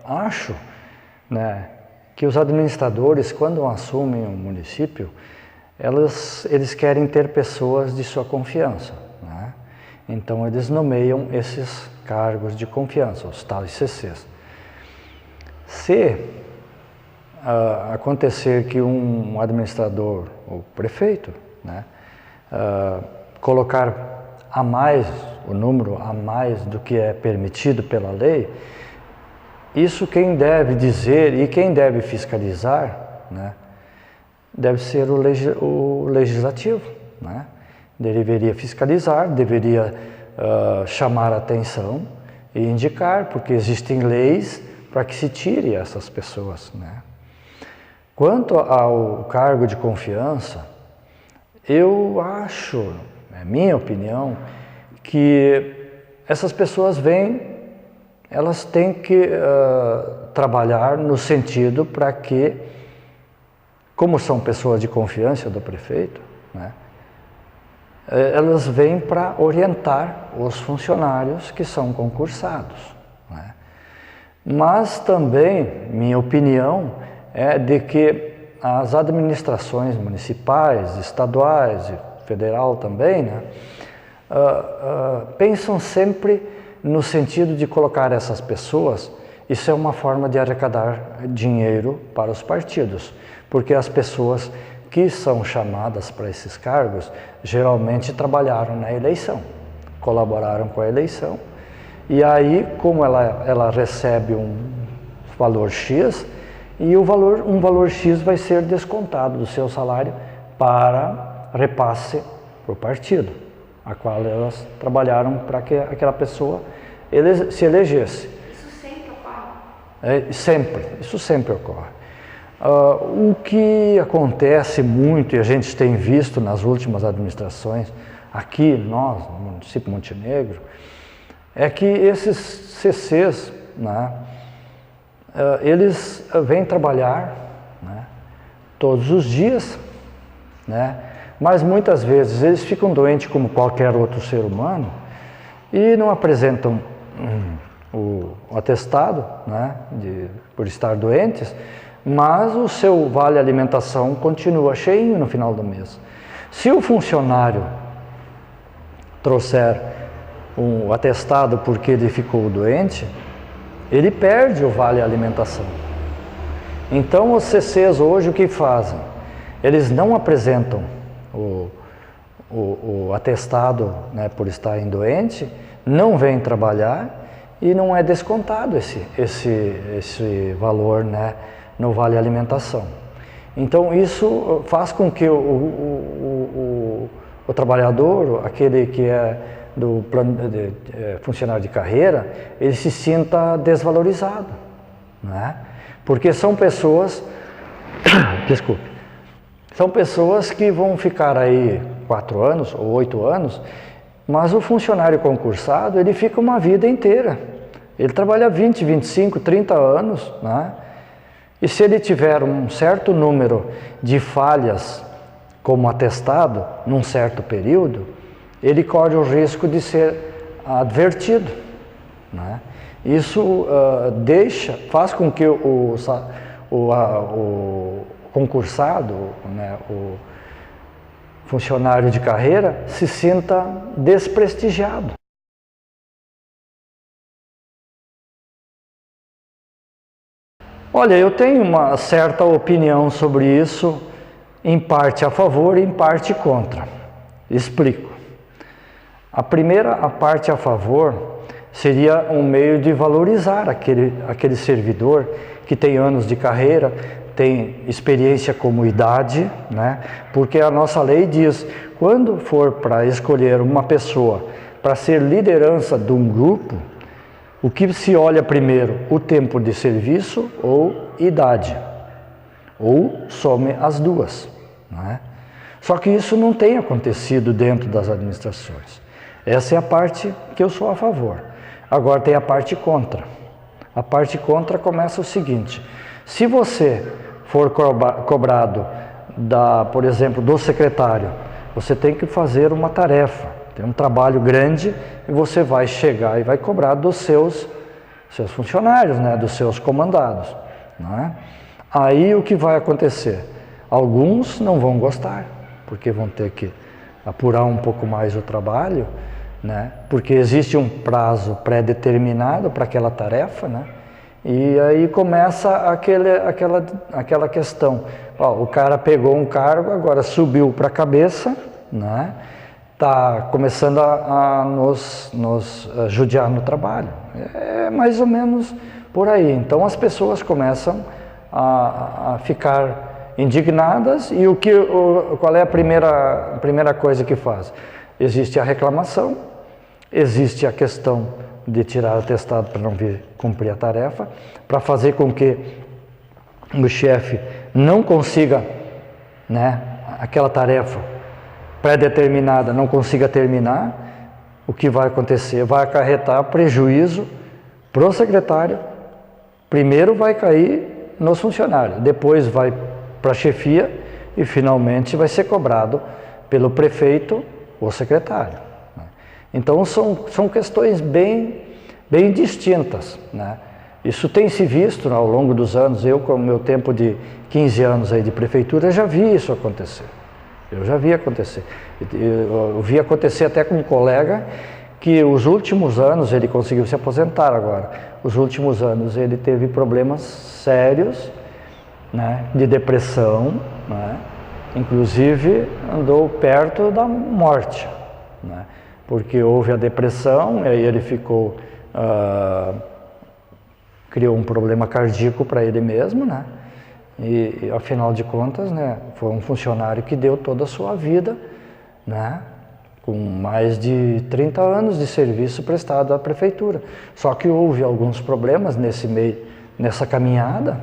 acho, né, que os administradores, quando assumem um município, eles querem ter pessoas de sua confiança, né? Então eles nomeiam esses cargos de confiança, os tais CCs. Se acontecer que um administrador, ou prefeito, né, colocar a mais, o número a mais do que é permitido pela lei, isso quem deve dizer e quem deve fiscalizar, né, deve ser o legislativo, né? Deveria fiscalizar, deveria chamar a atenção e indicar, porque existem leis para que se tire essas pessoas, né? Quanto ao cargo de confiança, eu acho, é minha opinião, que essas pessoas elas têm que trabalhar no sentido para que, como são pessoas de confiança do prefeito, né, elas vêm para orientar os funcionários que são concursados, né? Mas também, minha opinião, é de que as administrações municipais, estaduais e federal também, né, pensam sempre no sentido de colocar essas pessoas, isso é uma forma de arrecadar dinheiro para os partidos, porque as pessoas que são chamadas para esses cargos geralmente trabalharam na eleição, colaboraram com a eleição, e aí como ela recebe um valor X, e um valor X vai ser descontado do seu salário para repasse para o partido, a qual elas trabalharam para que aquela pessoa se elegesse. Isso sempre ocorre? Isso sempre ocorre. O que acontece muito, e a gente tem visto nas últimas administrações, aqui nós, no município de Montenegro, é que esses CCs, né, eles vêm trabalhar, né, todos os dias, né, mas muitas vezes eles ficam doentes como qualquer outro ser humano e não apresentam o atestado, né, por estar doentes, mas o seu vale alimentação continua cheinho no final do mês. Se o funcionário trouxer um atestado porque ele ficou doente, ele perde o vale alimentação. Então os CCs hoje o que fazem? Eles não apresentam o atestado, né, por estarem doente, não vêm trabalhar e não é descontado esse valor, né, no vale alimentação. Então isso faz com que o trabalhador, aquele que é do plano funcionário de carreira, ele se sinta desvalorizado, né? Porque são pessoas, desculpe, são pessoas que vão ficar aí 4 anos ou 8 anos, mas o funcionário concursado, ele fica uma vida inteira. Ele trabalha 20, 25, 30 anos, né? E se ele tiver um certo número de falhas como atestado, num certo período, ele corre o risco de ser advertido, né? Isso faz com que o concursado, né, o funcionário de carreira, se sinta desprestigiado. Olha, eu tenho uma certa opinião sobre isso, em parte a favor e em parte contra. Explico. A parte a favor seria um meio de valorizar aquele servidor que tem anos de carreira, tem experiência como idade, né? Porque a nossa lei diz, quando for para escolher uma pessoa para ser liderança de um grupo, o que se olha primeiro, o tempo de serviço ou idade, ou some as duas, né? Só que isso não tem acontecido dentro das administrações. Essa é a parte que eu sou a favor. Agora tem a parte contra. A parte contra começa o seguinte: se você for cobrado, por exemplo, do secretário, você tem que fazer uma tarefa, tem um trabalho grande e você vai chegar e vai cobrar dos seus seus funcionários, né, dos seus comandados, né? Aí o que vai acontecer? Alguns não vão gostar, porque vão ter que apurar um pouco mais o trabalho, né? Porque existe um prazo pré-determinado para aquela tarefa, né? E aí começa aquela questão. Ó, o cara pegou um cargo, agora subiu para a cabeça, né? Está começando a nos judiar no trabalho. É mais ou menos por aí. Então as pessoas começam a ficar indignadas e qual é a primeira coisa que faz? Existe a reclamação, existe a questão de tirar atestado para não vir cumprir a tarefa, para fazer com que o chefe não consiga, né, aquela tarefa pré-determinada, não consiga terminar. O que vai acontecer? Vai acarretar prejuízo para o secretário. Primeiro vai cair nos funcionários, depois vai para a chefia e finalmente vai ser cobrado pelo prefeito ou secretário. Então são questões bem distintas, né? Isso tem se visto ao longo dos anos. Eu, com o meu tempo de 15 anos aí de prefeitura, já vi isso acontecer. Eu já vi acontecer. Eu vi acontecer até com um colega que os últimos anos, ele conseguiu se aposentar agora, os últimos anos ele teve problemas sérios, né, de depressão, né, inclusive andou perto da morte, né, porque houve a depressão, e aí ele ficou, criou um problema cardíaco para ele mesmo, né, e afinal de contas, né, foi um funcionário que deu toda a sua vida, né, com mais de 30 anos de serviço prestado à prefeitura. Só que houve alguns problemas nessa caminhada,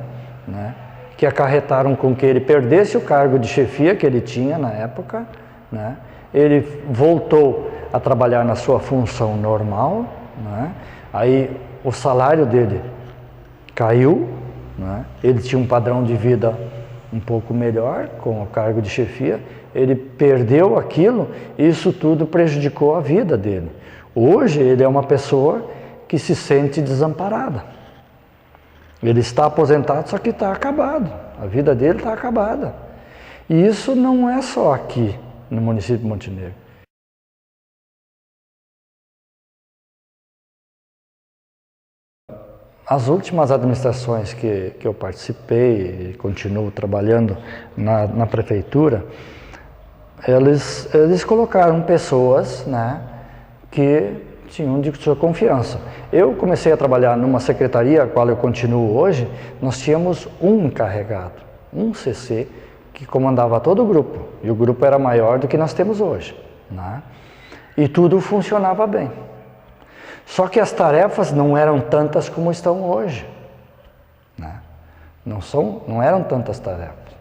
né, que acarretaram com que ele perdesse o cargo de chefia que ele tinha na época, né. Ele voltou a trabalhar na sua função normal, né. Aí o salário dele caiu, né. Ele tinha um padrão de vida um pouco melhor com o cargo de chefia, ele perdeu aquilo, e isso tudo prejudicou a vida dele. Hoje ele é uma pessoa que se sente desamparada. Ele está aposentado, só que está acabado, a vida dele está acabada. E isso não é só aqui no município de Montenegro. As últimas administrações que eu participei e continuo trabalhando na prefeitura, eles colocaram pessoas, né, que tinham de sua confiança. Eu comecei a trabalhar numa secretaria, a qual eu continuo hoje. Nós tínhamos um encarregado, um CC, que comandava todo o grupo, e o grupo era maior do que nós temos hoje, né? E tudo funcionava bem. Só que as tarefas não eram tantas como estão hoje, né? Não eram tantas tarefas,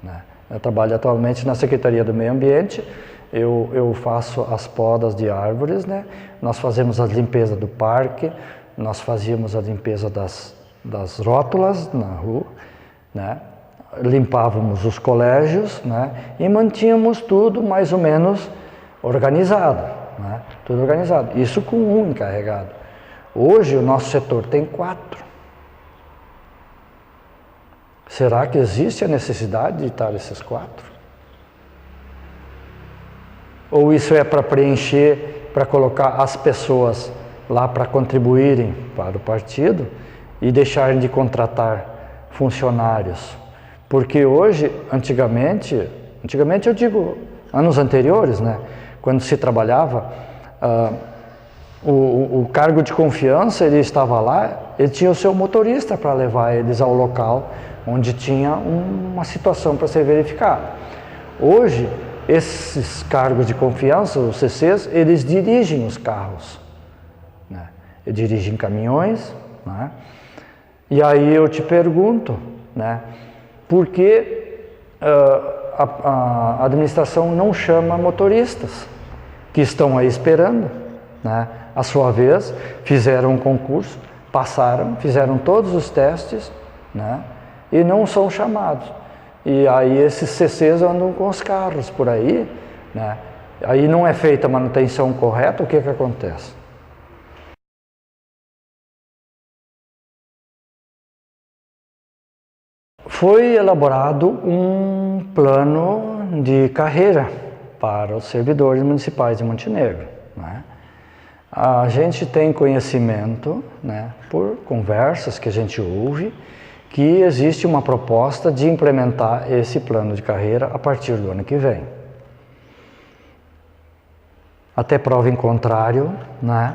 né? Eu trabalho atualmente na Secretaria do Meio Ambiente, eu faço as podas de árvores, né? Nós fazemos a limpeza do parque, nós fazíamos a limpeza das rótulas na rua, né? Limpávamos os colégios, né? E mantínhamos tudo mais ou menos organizado, né? Tudo organizado, isso com um encarregado. Hoje o nosso setor tem 4. Será que existe a necessidade de estar esses 4? Ou isso é para preencher, para colocar as pessoas lá para contribuírem para o partido e deixarem de contratar funcionários? Porque hoje, antigamente eu digo anos anteriores, né, quando se trabalhava, o cargo de confiança, ele estava lá, ele tinha o seu motorista para levar eles ao local onde tinha uma situação para ser verificada. Hoje, esses cargos de confiança, os CCs, eles dirigem os carros, né? Eles dirigem caminhões, né? E aí eu te pergunto, né, por que a administração não chama motoristas que estão aí esperando, né? A sua vez, fizeram um concurso, passaram, fizeram todos os testes, né? E não são chamados. E aí esses CCs andam com os carros por aí, né? Aí não é feita a manutenção correta, o que acontece? foi elaborado um plano de carreira para os servidores municipais de Montenegro, né? A gente tem conhecimento, né, por conversas que a gente ouve, que existe uma proposta de implementar esse plano de carreira a partir do ano que vem. Até prova em contrário, né,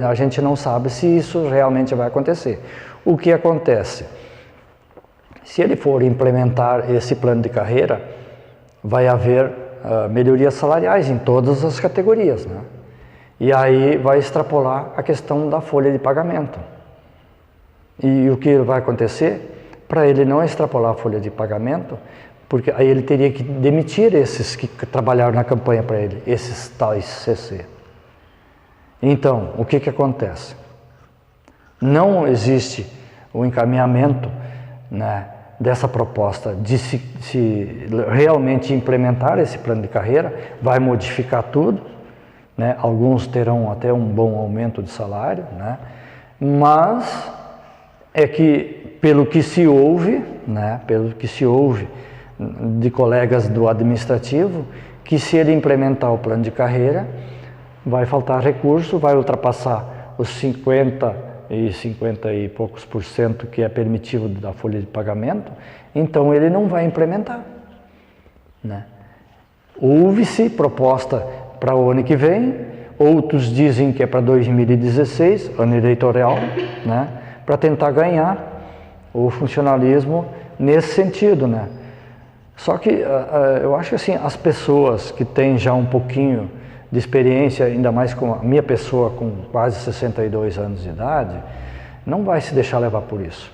a gente não sabe se isso realmente vai acontecer. O que acontece? Se ele for implementar esse plano de carreira, vai haver melhorias salariais em todas as categorias, né? E aí vai extrapolar a questão da folha de pagamento. E o que vai acontecer? Para ele não extrapolar a folha de pagamento, porque aí ele teria que demitir esses que trabalharam na campanha para ele, esses tais CC. Então, o que acontece? Não existe o encaminhamento, né, dessa proposta de se realmente implementar esse plano de carreira, vai modificar tudo, né? Alguns terão até um bom aumento de salário, né? Mas é que, pelo que se ouve, né, de colegas do administrativo, que se ele implementar o plano de carreira, vai faltar recurso, vai ultrapassar os 50 e poucos por cento que é permitido da folha de pagamento, então ele não vai implementar, né? Houve-se proposta para o ano que vem, outros dizem que é para 2016, ano eleitoral, né, para tentar ganhar o funcionalismo nesse sentido, né? Só que eu acho que assim, as pessoas que têm já um pouquinho de experiência, ainda mais com a minha pessoa com quase 62 anos de idade, não vai se deixar levar por isso.